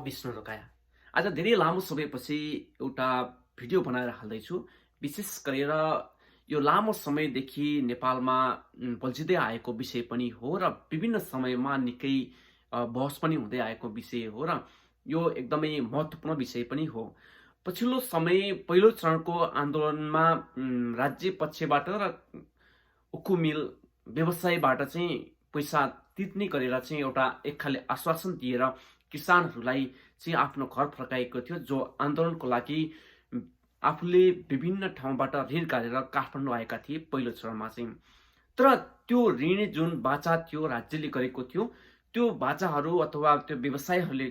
विष्णु रोकाया। आज धेरै लामो समयपछि एउटा भिडियो बनाएर हाल्दैछु। विशेष गरेर यो लामो समयदेखि नेपालमा बल्झिँदै आएको विषय पनि हो र विभिन्न समयमा निकै बहस पनि हुँदै आएको विषय हो र यो एकदमै महत्त्वपूर्ण विषय पनि हो। पछिल्लो समय पहिलो चरणको आन्दोलनमा राज्य पक्षबाट र उक्कु मिल व्यवसायबाट चाहिँ पैसा तिर्ने गरेर चाहिँ एउटा एक खाले आश्वासन दिएर किसानहरूलाई चाहिँ आफ्नो घर फर्काएको थियो, जो आन्दोलनको लागि आफूले विभिन्न ठाउँबाट ऋण काटेर काठमाडौँ आएका थिए पहिलो चरणमा चाहिँ। तर त्यो ऋण जुन बाचा थियो राज्यले गरेको थियो, त्यो बाचाहरू अथवा त्यो व्यवसायहरूले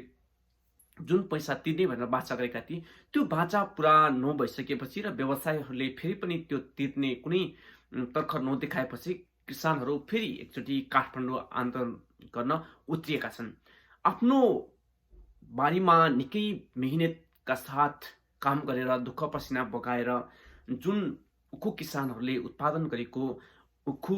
जुन पैसा तिर्ने भनेर बाचा गरेका थिए, त्यो बाचा पुरा नभइसकेपछि र व्यवसायहरूले फेरि पनि त्यो तिर्ने कुनै तर्खर नदेखाएपछि किसानहरू फेरि एकचोटि काठमाडौँ आन्दोलन गर्न उत्रिएका छन्। आफ्नो बारीमा निकै मेहनतका साथ काम गरेर दुःख पसिना बगाएर जुन उखु किसानहरूले उत्पादन गरेको उखु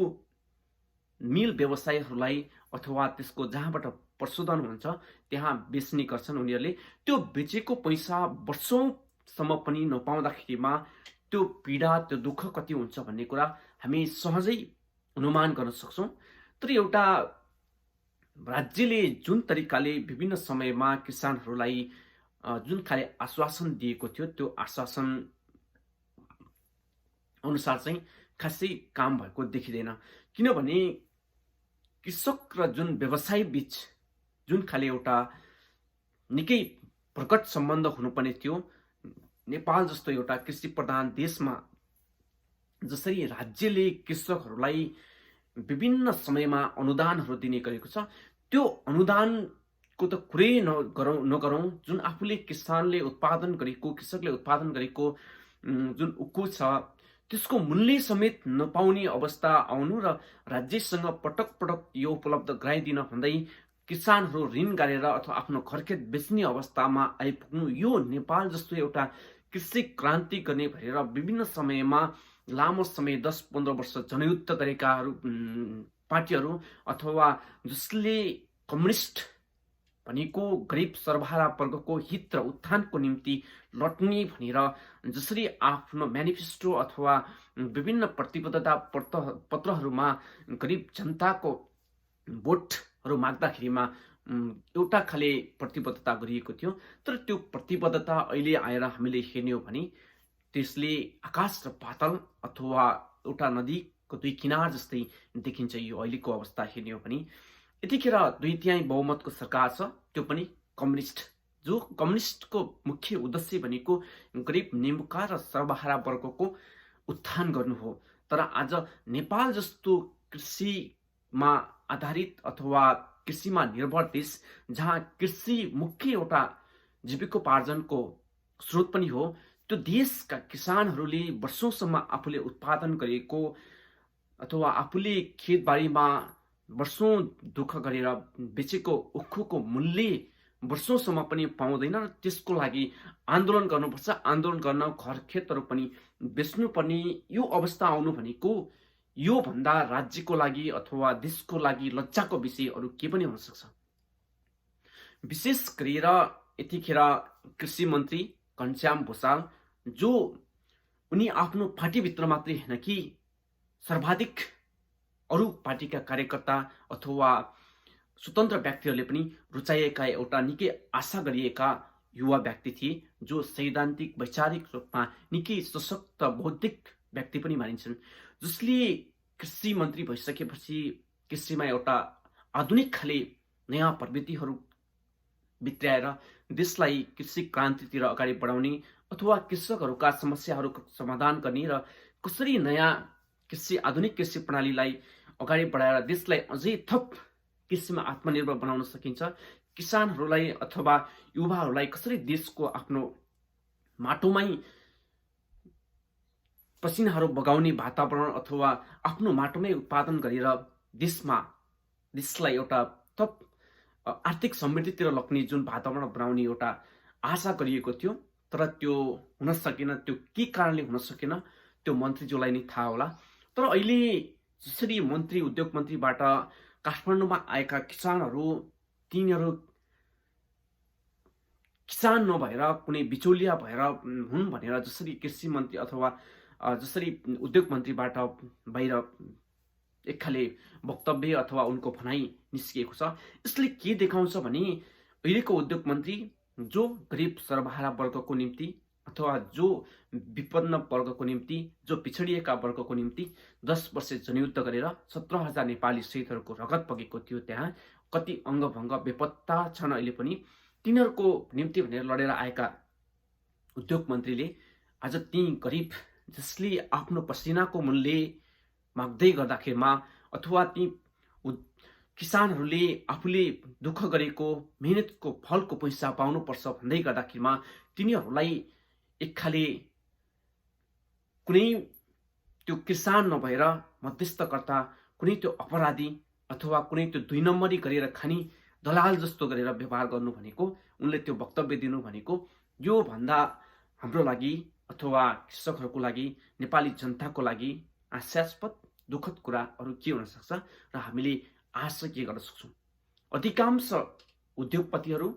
मिल व्यवसायहरूलाई अथवा त्यसको जहाँबाट प्रशोधन हुन्छ त्यहाँ बेच्ने गर्छन् उनीहरूले। त्यो बेचेको पैसा वर्षौंसम्म पनि नपाउँदाखेरिमा त्यो पीडा, त्यो दुःख कति हुन्छ भन्ने कुरा हामी सहजै अनुमान गर्न सक्छौं। तर एउटा राज्यले जुन तरिकाले विभिन्न समयमा किसानहरूलाई जुन खाले आश्वासन दिएको थियो, त्यो आश्वासन अनुसार चाहिँ खासै काम भएको देखिँदैन। किनभने कृषक र जुन व्यवसायी बीच जुन खाले एउटा निकै प्रकट सम्बन्ध हुनुपर्ने थियो, नेपाल जस्तो एउटा कृषि प्रधान देशमा जसरी राज्यले कृषकहरूलाई विभिन्न समयमा अनुदानहरू दिने गरेको छ, त्यो अनुदानको त कुरै नगरौं। जुन आफूले किसानले उत्पादन गरेको, कृषकले उत्पादन गरेको जुन उक्कु छ त्यसको मूल्य समेत नपाउने अवस्था आउनु र राज्यसँग पटक पटक यो उपलब्ध गराइदिन भन्दै किसानहरू ऋण गाडेर अथवा आफ्नो घरखेत बेच्ने अवस्थामा आइपुग्नु, यो नेपाल जस्तो एउटा कृषि क्रान्ति गर्ने भनेर विभिन्न समयमा लामो समय 10-15 वर्ष जनयुद्ध गरेका पार्टीहरू अथवा जसले कम्युनिस्ट भनेको गरिब सर्वहारा वर्गको हित र उत्थानको निम्ति लड्ने भनेर जसरी आफ्नो म्यानिफेस्टो अथवा विभिन्न प्रतिबद्धता पत्रहरूमा गरिब जनताको भोटहरू माग्दाखेरिमा एउटा खाले प्रतिबद्धता गरिएको थियो। तर त्यो प्रतिबद्धता अहिले आएर हामीले हेर्ने हो भने त्यसले आकाश र पाताल अथवा एउटा नदीको दुई किनार जस्तै देखिन्छ। यो अहिलेको अवस्था हेर्ने हो भने यतिखेर 2/3 बहुमतको सरकार छ, त्यो पनि कम्युनिस्ट, जो कम्युनिस्टको मुख्य उद्देश्य भनेको गरिब निमुखा र सर्वहारा वर्गको उत्थान गर्नु हो। तर आज नेपाल जस्तो कृषिमा आधारित अथवा कृषिमा निर्भर देश, जहाँ कृषि मुख्य एउटा जीविकोपार्जनको स्रोत पनि हो, त्यो देशका किसानहरूले वर्षौंसम्म आफूले उत्पादन गरेको अथवा आफूले खेतबारीमा वर्षौं दुःख गरेर बेचेको उखुको मूल्य वर्षौंसम्म पनि पाउँदैन र त्यसको लागि आन्दोलन गर्नुपर्छ। आन्दोलन गर्न घर खेतहरू पनि बेच्नुपर्ने यो अवस्था आउनु भनेको यो भन्दा राज्यको लागि अथवा देशको लागि लज्जाको विषय अरु के पनि हुन सक्छ। विशेष गरेर यतिखेर कृषि मन्त्री घनश्याम भुसाल, जो उनी आफ्नो पार्टीभित्र मात्रै हैन कि सर्वाधिक अरु पार्टीका कार्यकर्ता अथवा स्वतन्त्र व्यक्तिहरूले पनि रुचाइएका एउटा निकै आशा गरिएका युवा व्यक्ति थिए, जो सैद्धान्तिक वैचारिक रूपमा निकै सशक्त बौद्धिक व्यक्ति पनि मानिन्छन्, जसले कृषि मन्त्री भइसकेपछि कृषिमा एउटा आधुनिक खाले नयाँ प्रविधिहरू भित्राएर देशलाई कृषि क्रान्तितिर अगाडि बढाउने अथवा कृषकहरूका समस्याहरूको समाधान गर्ने र कसरी नयाँ कृषि आधुनिक कृषि प्रणालीलाई अगाडि बढाएर देशलाई अझै थप कृषिमा आत्मनिर्भर बनाउन सकिन्छ, किसानहरूलाई अथवा युवाहरूलाई कसरी देशको आफ्नो माटोमै पसिनाहरू बगाउने वातावरण अथवा आफ्नो माटोमै उत्पादन गरेर देशलाई एउटा थप आर्थिक समृद्धितिर लग्ने जुन वातावरण बनाउने एउटा आशा गरिएको थियो, तर त्यो हुन सकेन। त्यो के कारणले हुन सकेन त्यो मन्त्रीज्यूलाई नै थाहा होला। तर अहिले जसरी मन्त्री उद्योग मन्त्रीबाट काठमाडौँमा आएका किसानहरू, तिनीहरू किसान नभएर कुनै बिचौलिया भएर हुन् भनेर जसरी कृषि मन्त्री अथवा जसरी उद्योग मन्त्रीबाट बाहिर एक खाले वक्तव्य अथवा उनको भनाइ निस्किएको छ, यसले के देखाउँछ भने अहिलेको उद्योग मन्त्री जो गरिब सर्वहारा वर्गको निम्ति अथवा जो विपन्न वर्गको निम्ति, जो पिछडिएका वर्गको निम्ति 10 वर्ष जनयुद्ध गरेर 17,000 नेपाली शहीदहरूको रगत बगेको थियो, त्यहाँ कति अङ्गभङ्ग बेपत्ता छन् अहिले पनि, तिनीहरूको निम्ति भनेर लडेर आएका उद्योग मन्त्रीले आज ती गरिब जसले आफ्नो पसिनाको मूल्य माग्दै गर्दाखेरिमा अथवा ती किसानहरूले आफूले दुःख गरेको मेहनतको फलको पैसा पाउनुपर्छ भन्दै गर्दाखेरिमा तिनीहरूलाई एक खाले कुनै त्यो किसान नभएर मध्यस्थकर्ता, कुनै त्यो अपराधी अथवा कुनै त्यो 2 नम्बरी गरेर खानी दलाल जस्तो गरेर व्यवहार गर्नु भनेको, उनले त्यो वक्तव्य दिनु भनेको यो भन्दा हाम्रो लागि अथवा कृषकहरूको लागि, नेपाली जनताको लागि हास्यास्पद दुःखद कुरा अरू के हुन सक्छ र हामीले आशा के गर्न सक्छौँ। अधिकांश उद्योगपतिहरू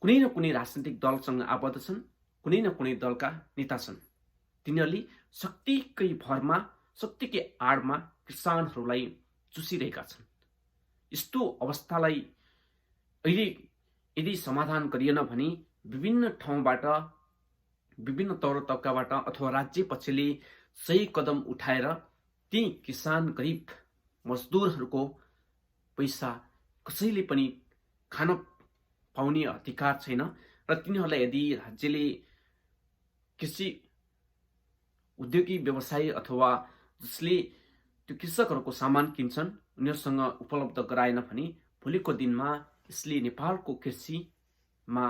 कुनै न कुनै राजनीतिक दलसँग आबद्ध छन्, कुनै न कुनै दलका नेता छन्। तिनीहरूले शक्तिकै भरमा, शक्तिकै आडमा किसानहरूलाई चुसिरहेका छन्। यस्तो अवस्थालाई अहिले यदि समाधान गरिएन भने विभिन्न ठाउँबाट, विभिन्न तौर तब्काबाट अथवा राज्य पक्षले सही कदम उठाएर ती किसान गरिब मजदुरहरूको पैसा कसैले पनि खान पाउने अधिकार छैन र तिनीहरूलाई यदि राज्यले कृषि उद्योगी व्यवसायी अथवा जसले त्यो कृषकहरूको सामान किन्छन् उनीहरूसँग उपलब्ध गराएन भने भोलिको दिनमा यसले नेपालको कृषिमा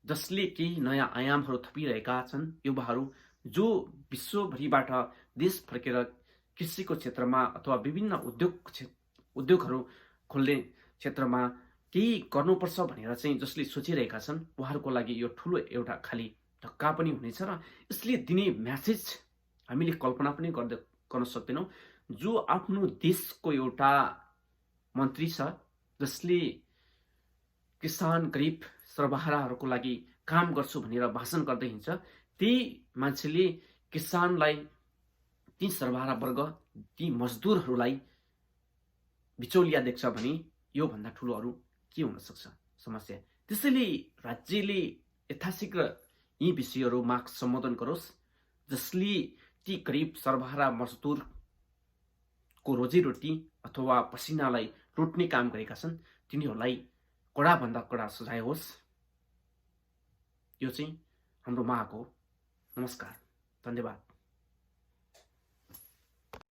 जसले केही नयाँ आयामहरू थपिरहेका छन्, युवाहरू जो विश्वभरिबाट देश फर्केर कृषिको क्षेत्रमा अथवा विभिन्न उद्योगहरू खोल्ने क्षेत्रमा केही गर्नुपर्छ भनेर चाहिँ जसले सोचिरहेका छन्, उहाँहरूको लागि यो ठुलो एउटा खाली धक्का पनि हुनेछ र यसले दिने म्यासेज हामीले कल्पना पनि गर्न सक्दैनौँ। जो आफ्नो देशको एउटा मन्त्री छ, जसले किसान गरिब सर्वहाराहरूको लागि काम गर्छु भनेर भाषण गर्दै हिँड्छ, त्यही मान्छेले किसानलाई, ती सर्वहारा वर्ग, ती मजदुरहरूलाई बिचौलिया देख्छ भने यो भन्दा ठुलो अरू के हुन सक्छ समस्या। त्यसैले राज्यले यथाशीघ्र यी विषयहरूमा सम्बोधन गरोस्, जसले ती गरिब सर्वहारा मजदुरको रोजीरोटी अथवा पसिनालाई लुट्ने काम गरेका छन्, तिनीहरूलाई कडाभन्दा कडा सजाय होस्। यो चाहिँ हाम्रो माग हो। नमस्कार, धन्यवाद।